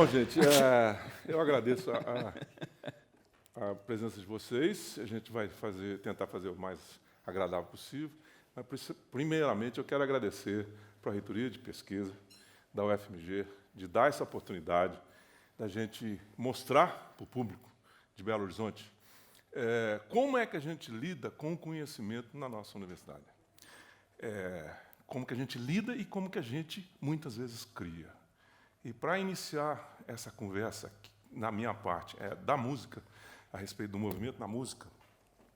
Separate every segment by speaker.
Speaker 1: Bom, gente, eu agradeço a presença de vocês. A gente vai tentar fazer o mais agradável possível. Mas, primeiramente, eu quero agradecer para a Reitoria de Pesquisa da UFMG de dar essa oportunidade da gente mostrar para o público de Belo Horizonte como é que a gente lida com o conhecimento na nossa universidade. Como que a gente lida e como que a gente, muitas vezes, cria. E, para iniciar essa conversa, na minha parte, da música, a respeito do movimento na música,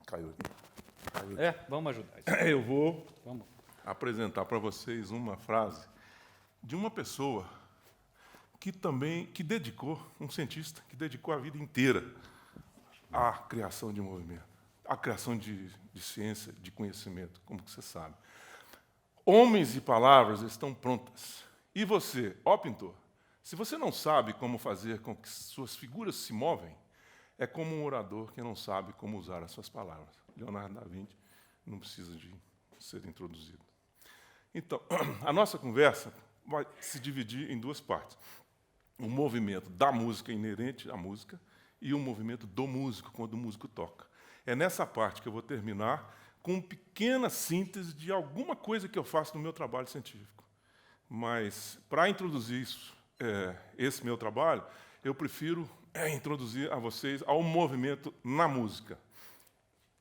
Speaker 1: caiu aqui.
Speaker 2: Vamos ajudar.
Speaker 1: Eu vou apresentar para vocês uma frase de uma pessoa um cientista, que dedicou a vida inteira à criação de movimento, à criação de ciência, de conhecimento, como que você sabe. Homens e palavras estão prontas. E você, ó pintor, se você não sabe como fazer com que suas figuras se movem, é como um orador que não sabe como usar as suas palavras. Leonardo da Vinci não precisa de ser introduzido. Então, a nossa conversa vai se dividir em duas partes. O movimento da música inerente à música e o movimento do músico, quando o músico toca. É nessa parte que eu vou terminar com uma pequena síntese de alguma coisa que eu faço no meu trabalho científico. Mas, para introduzir esse meu trabalho, eu prefiro introduzir a vocês ao movimento na música,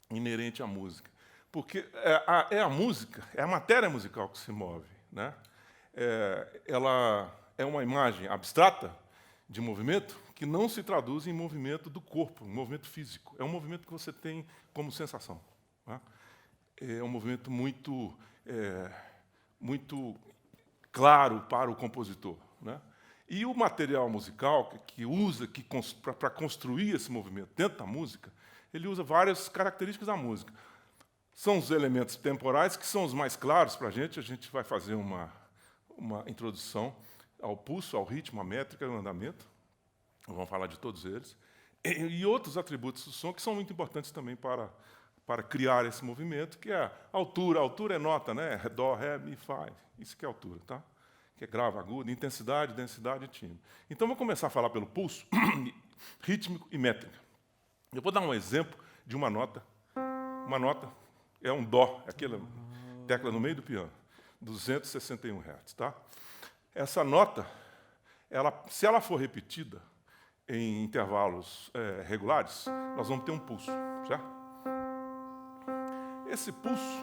Speaker 1: inerente à música. Porque a música, é a matéria musical que se move, né? Ela é uma imagem abstrata de movimento que não se traduz em movimento do corpo, em movimento físico. É um movimento que você tem como sensação, né? É um movimento muito claro para o compositor, né? E o material musical que usa para construir esse movimento dentro da música, ele usa várias características da música. São os elementos temporais que são os mais claros para a gente. A gente vai fazer uma introdução ao pulso, ao ritmo, à métrica e ao andamento. Vamos falar de todos eles. E outros atributos do som que são muito importantes também para criar esse movimento, que é a altura. A altura é nota, né? Dó, ré, mi, fá. Isso que é altura, tá? Que é grave, agudo, intensidade, densidade e timbre. Então, vou começar a falar pelo pulso, rítmico e métrica. Eu vou dar um exemplo de uma nota. Uma nota é um dó, é aquela tecla no meio do piano, 261 Hz, tá? Essa nota, se ela for repetida em intervalos regulares, nós vamos ter um pulso, certo? Esse pulso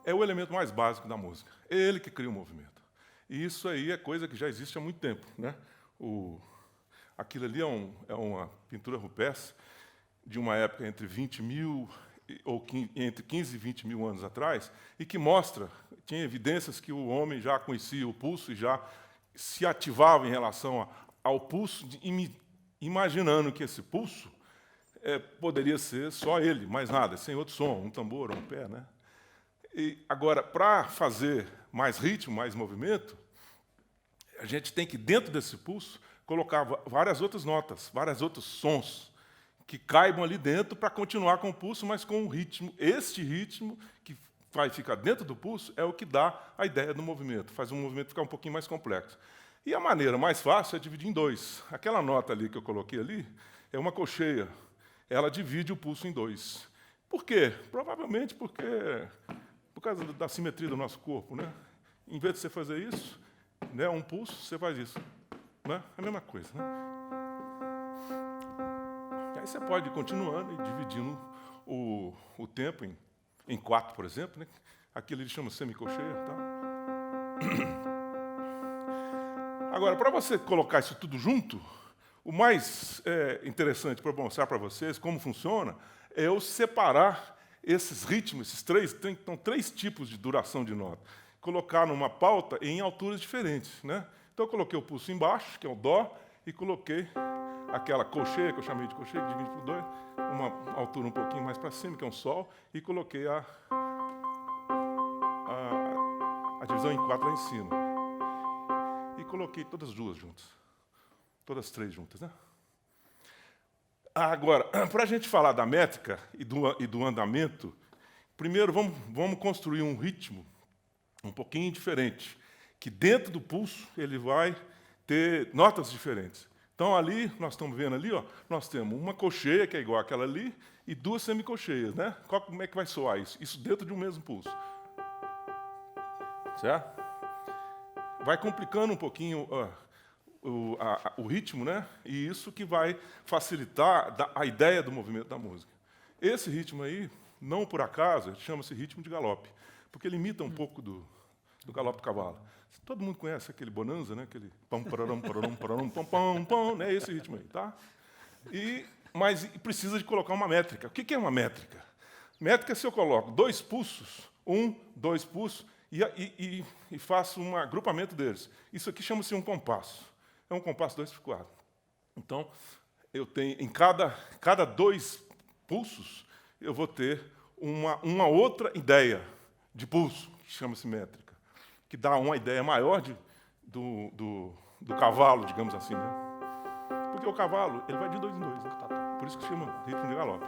Speaker 1: é o elemento mais básico da música. É ele que cria o movimento. E isso aí é coisa que já existe há muito tempo, né? Aquilo ali é uma pintura rupestre de uma época entre 20 mil ou entre 15 e 20 mil anos atrás, e que tinha evidências que o homem já conhecia o pulso e já se ativava em relação ao pulso, imaginando que esse pulso poderia ser só ele, mais nada, sem outro som, um tambor ou um pé, né? E agora, para fazer mais ritmo, mais movimento, a gente tem que, dentro desse pulso, colocar várias outras notas, vários outros sons que caibam ali dentro para continuar com o pulso, mas com um ritmo. Este ritmo que vai ficar dentro do pulso é o que dá a ideia do movimento, faz o movimento ficar um pouquinho mais complexo. E a maneira mais fácil é dividir em dois. Aquela nota ali que eu coloquei ali é uma colcheia. Ela divide o pulso em dois. Por quê? Provavelmente por causa da simetria do nosso corpo, né? Em vez de você fazer isso, né, um pulso, você faz isso, né? É a mesma coisa, né? Aí você pode ir continuando e dividindo o tempo em 4, por exemplo, né? Aquilo ele chama semicolcheia, tá? Agora, para você colocar isso tudo junto, o mais interessante para mostrar para vocês como funciona é eu separar esses ritmos, então, 3 tipos de duração de nota, colocar numa pauta em alturas diferentes, né? Então, eu coloquei o pulso embaixo, que é o dó, e coloquei aquela colcheia, que eu chamei de colcheia, que divide por 2, uma altura um pouquinho mais para cima, que é um sol, e coloquei a divisão em 4 lá em cima. E coloquei todas as duas juntas. Todas as 3 juntas, né? Agora, para a gente falar da métrica e do andamento, primeiro vamos construir um ritmo um pouquinho diferente, que dentro do pulso ele vai ter notas diferentes. Então, ali, nós estamos vendo ali, ó, nós temos uma colcheia, que é igual àquela ali, e duas semicolcheias, né? Como é que vai soar isso? Isso dentro de um mesmo pulso. Certo? Vai complicando um pouquinho o ritmo, né? E isso que vai facilitar a ideia do movimento da música. Esse ritmo aí, não por acaso, chama-se ritmo de galope, porque ele imita um pouco do galope do cavalo. Todo mundo conhece aquele bonanza, né? Aquele pam pararam pararam pararam pam pam pam, né? Esse ritmo aí, tá? Mas precisa de colocar uma métrica. O que é uma métrica? Métrica é se eu coloco 2 pulsos, 1, 2 pulsos, e faço um agrupamento deles. Isso aqui chama-se um compasso. É um compasso 2/4. Então, eu tenho em cada 2 pulsos, eu vou ter uma outra ideia de pulso, que chama-se métrica, que dá uma ideia maior do cavalo, digamos assim, né? Porque o cavalo ele vai de 2 em 2, né? Por isso que chama ritmo de galope.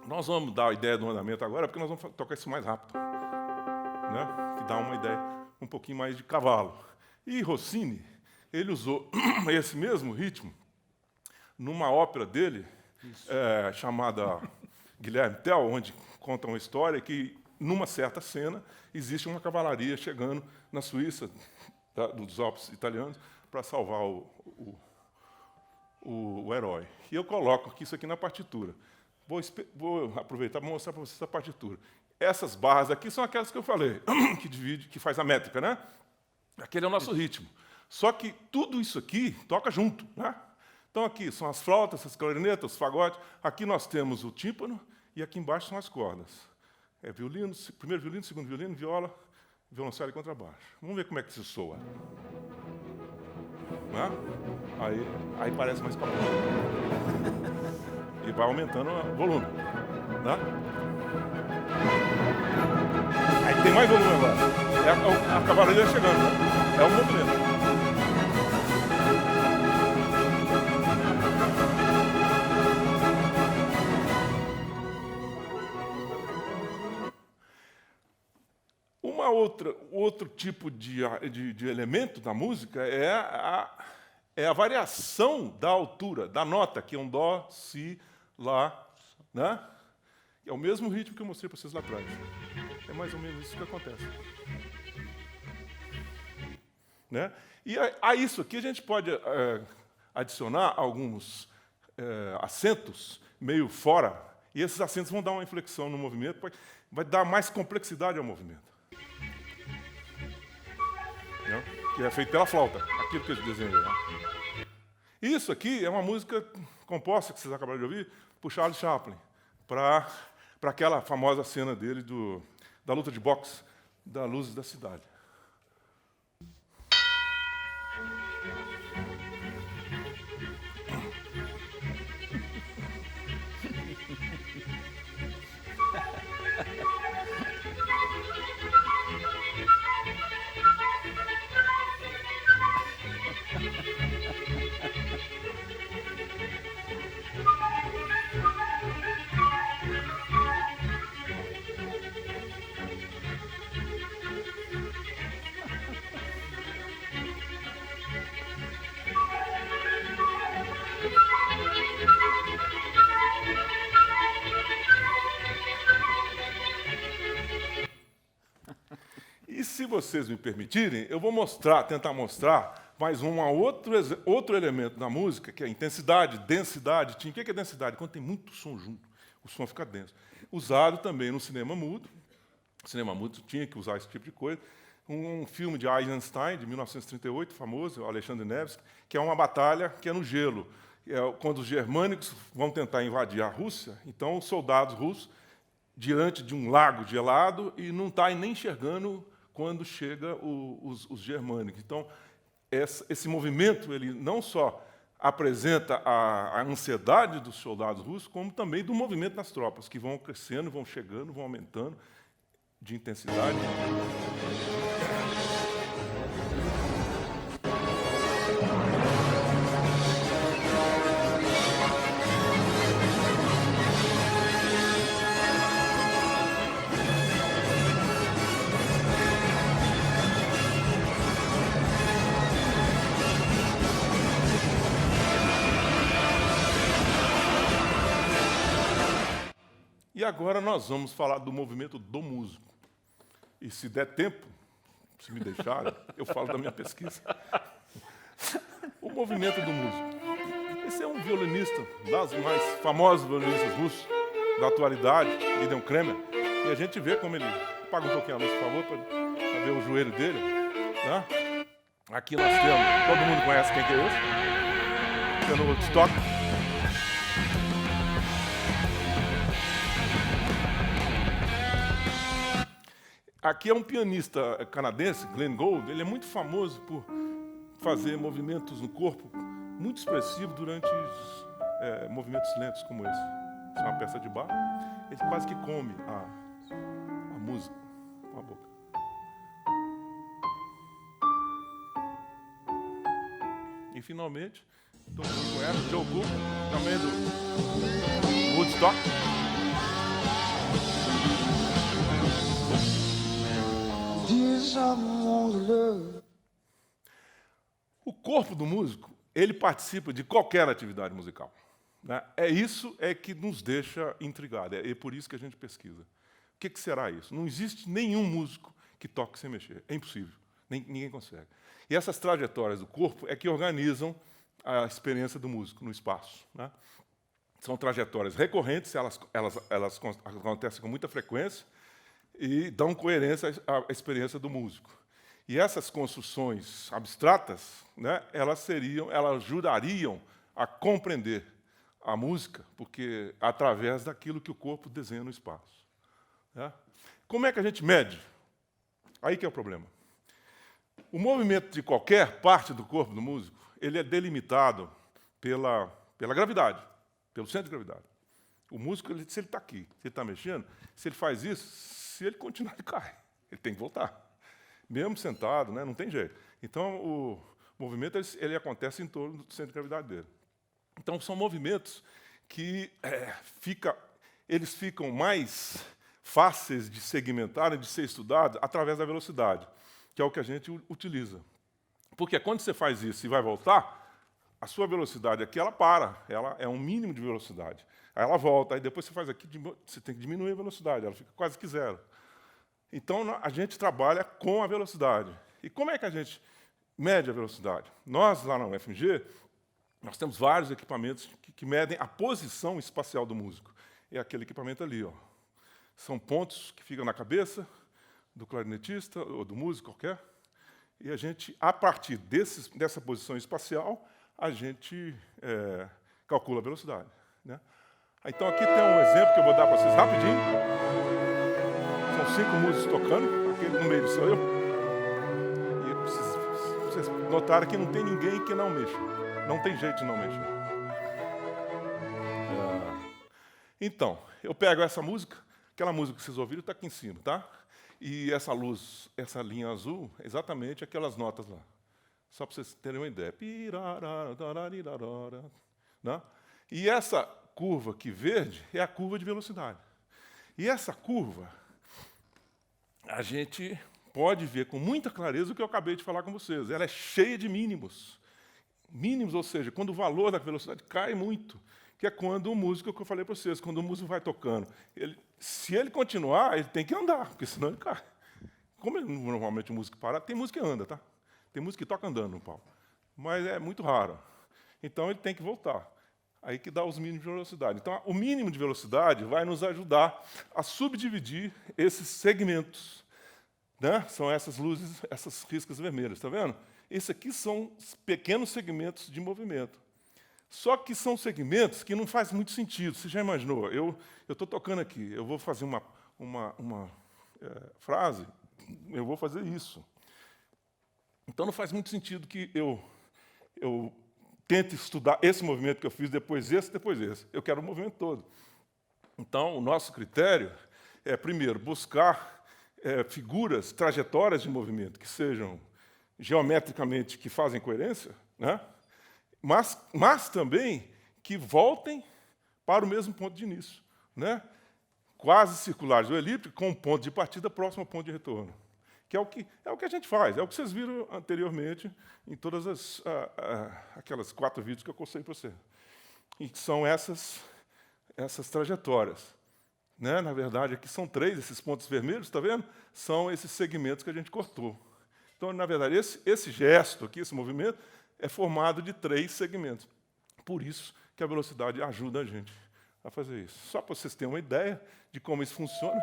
Speaker 1: Nós vamos dar a ideia do andamento agora, porque nós vamos tocar isso mais rápido, né? Que dá uma ideia um pouquinho mais de cavalo. E Rossini, ele usou esse mesmo ritmo numa ópera dele, chamada Guilherme Tell, onde conta uma história que, numa certa cena, existe uma cavalaria chegando na Suíça, dos Alpes italianos, para salvar o herói. E eu coloco isso aqui na partitura. Vou aproveitar para mostrar para vocês a partitura. Essas barras aqui são aquelas que eu falei, que divide, que faz a métrica, né? Aquele é o nosso ritmo. Só que tudo isso aqui toca junto, né? Então aqui são as flautas, as clarinetas, os fagotes. Aqui nós temos o tímpano e aqui embaixo são as cordas. É violino, primeiro violino, segundo violino, viola, violoncelo e contrabaixo. Vamos ver como é que isso soa. Né? Aí parece mais calmo. E vai aumentando o volume. Né? Aí tem mais volume agora. A cavalaria chegando. Né? É um movimento. Outro tipo de elemento da música é a variação da altura, da nota, que é um dó, si, lá, né? É o mesmo ritmo que eu mostrei para vocês lá atrás. É mais ou menos isso que acontece. Né? E a isso aqui a gente pode adicionar alguns acentos meio fora, e esses acentos vão dar uma inflexão no movimento, vai dar mais complexidade ao movimento. Que é feito pela flauta, aquilo que eu desenhei. Né? Isso aqui é uma música composta, que vocês acabaram de ouvir, por Charlie Chaplin, para aquela famosa cena dele da luta de boxe, da Luzes da Cidade. E se vocês me permitirem, eu vou tentar mostrar mais outro elemento da música, que é intensidade, densidade. O que é densidade? Quando tem muito som junto, o som fica denso. Usado também no cinema mudo. O cinema mudo tinha que usar esse tipo de coisa. Um filme de Eisenstein, de 1938, famoso, Alexandre Nevsky, que é uma batalha que é no gelo. Quando os germânicos vão tentar invadir a Rússia, então os soldados russos, diante de um lago gelado, e não está nem enxergando quando chega os germânicos. Então, esse movimento ele não só apresenta a ansiedade dos soldados russos, como também do movimento das tropas, que vão crescendo, vão chegando, vão aumentando de intensidade. E agora nós vamos falar do movimento do músico. E se der tempo, se me deixarem, eu falo da minha pesquisa. O movimento do músico. Esse é um violinista, das mais famosos violinistas russos da atualidade, Gideon Kremer. E a gente vê como ele... Paga um pouquinho a luz, por favor, para ver o joelho dele. Né? Aqui nós temos... Todo mundo conhece quem que é esse? Tendo Woodstock. Aqui é um pianista canadense, Glenn Gould. Ele é muito famoso por fazer movimentos no corpo muito expressivos durante movimentos lentos como esse. Isso é uma peça de bar. Ele quase que come a música com a boca. E, finalmente, todo mundo conhece Joe Cocker, também do Woodstock. O corpo do músico, ele participa de qualquer atividade musical. Né? Isso que nos deixa intrigados. É por isso que a gente pesquisa. O que será isso? Não existe nenhum músico que toque sem mexer. É impossível. Ninguém consegue. E essas trajetórias do corpo é que organizam a experiência do músico no espaço. Né? São trajetórias recorrentes, elas acontecem com muita frequência e dão coerência à experiência do músico. E essas construções abstratas, né, elas ajudariam a compreender a música, porque através daquilo que o corpo desenha no espaço. Né? Como é que a gente mede? Aí que é o problema. O movimento de qualquer parte do corpo do músico, ele é delimitado pela gravidade, pelo centro de gravidade. O músico, se ele está aqui, se ele está mexendo, se ele faz isso, se ele continuar, ele cai. Ele tem que voltar. Mesmo sentado, né, não tem jeito. Então, o movimento ele acontece em torno do centro de gravidade dele. Então, são movimentos que eles ficam mais fáceis de segmentar e de ser estudados através da velocidade, que é o que a gente utiliza. Porque quando você faz isso e vai voltar, a sua velocidade aqui, ela para, ela é um mínimo de velocidade. Aí ela volta, aí depois você faz aqui, você tem que diminuir a velocidade, ela fica quase que zero. Então, a gente trabalha com a velocidade. E como é que a gente mede a velocidade? Nós, lá na UFMG, nós temos vários equipamentos que medem a posição espacial do músico. É aquele equipamento ali. Ó. São pontos que ficam na cabeça do clarinetista ou do músico qualquer. E a gente, a partir dessa posição espacial, a gente calcula a velocidade. Né? Então, aqui tem um exemplo que eu vou dar para vocês rapidinho. São 5 músicos tocando, aquele no meio sou eu. E vocês notaram que não tem ninguém que não mexa. Não tem jeito de não mexer. Então, eu pego essa música, aquela música que vocês ouviram está aqui em cima, tá? E essa luz, essa linha azul, é exatamente aquelas notas lá. Só para vocês terem uma ideia. Né? E essa curva aqui verde é a curva de velocidade. E essa curva, a gente pode ver com muita clareza o que eu acabei de falar com vocês. Ela é cheia de mínimos. Mínimos, ou seja, quando o valor da velocidade cai muito, que é quando o músico, que eu falei para vocês, quando o músico vai tocando, se ele continuar, ele tem que andar, porque senão ele cai. Como normalmente o músico para, tem música que anda, tá? Tem música que toca andando no palco, mas é muito raro. Então ele tem que voltar. Aí que dá os mínimos de velocidade. Então, o mínimo de velocidade vai nos ajudar a subdividir esses segmentos. Né? São essas luzes, essas riscas vermelhas, está vendo? Esses aqui são pequenos segmentos de movimento. Só que são segmentos que não faz muito sentido. Você já imaginou? Eu estou tocando aqui, eu vou fazer uma frase, eu vou fazer isso. Então, não faz muito sentido que eu tente estudar esse movimento que eu fiz, depois esse. Eu quero o movimento todo. Então, o nosso critério é, primeiro, buscar figuras, trajetórias de movimento que sejam geometricamente, que fazem coerência, né? mas também que voltem para o mesmo ponto de início, né? Quase circulares ou elípticos, com um ponto de partida próximo ao ponto de retorno. Que é o que a gente faz, é o que vocês viram anteriormente em todas aquelas 4 vídeos que eu mostrei para você. E são essas trajetórias. né? Na verdade, aqui são 3, esses pontos vermelhos, está vendo? São esses segmentos que a gente cortou. Então, na verdade, esse gesto aqui, esse movimento, é formado de 3 segmentos. Por isso que a velocidade ajuda a gente a fazer isso. Só para vocês terem uma ideia de como isso funciona.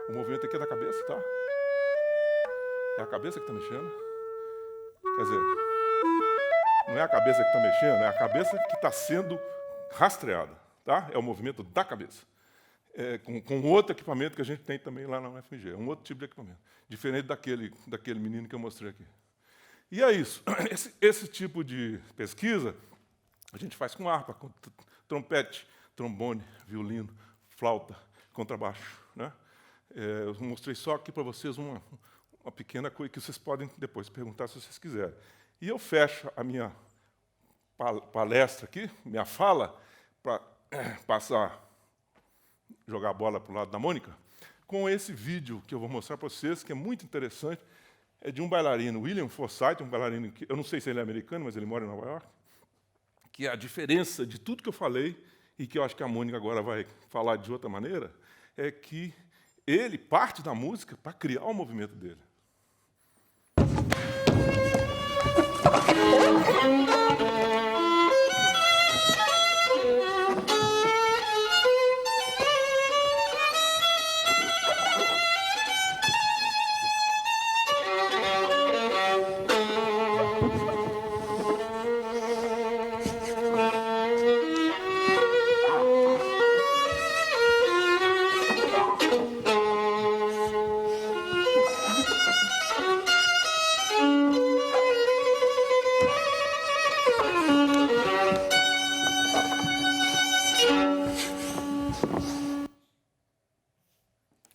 Speaker 1: O movimento aqui é da cabeça, tá? É a cabeça que está mexendo. Quer dizer, não é a cabeça que está mexendo, é a cabeça que está sendo rastreada. Tá? É o movimento da cabeça. Com outro equipamento que a gente tem também lá na UFMG. É um outro tipo de equipamento. Diferente daquele menino que eu mostrei aqui. E é isso. Esse tipo de pesquisa a gente faz com harpa, com trompete, trombone, violino, flauta, contrabaixo. Né? Eu mostrei só aqui para vocês uma pequena coisa que vocês podem depois perguntar se vocês quiserem. E eu fecho a minha palestra aqui, minha fala, para jogar a bola para o lado da Mônica, com esse vídeo que eu vou mostrar para vocês, que é muito interessante. É de um bailarino, William Forsythe, um bailarino que eu não sei se ele é americano, mas ele mora em Nova York, que a diferença de tudo que eu falei, e que eu acho que a Mônica agora vai falar de outra maneira, é que ele parte da música para criar o movimento dele.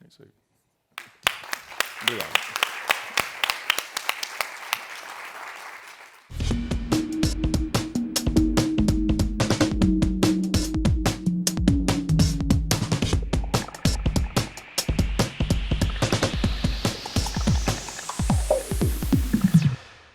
Speaker 1: É isso aí. Obrigado.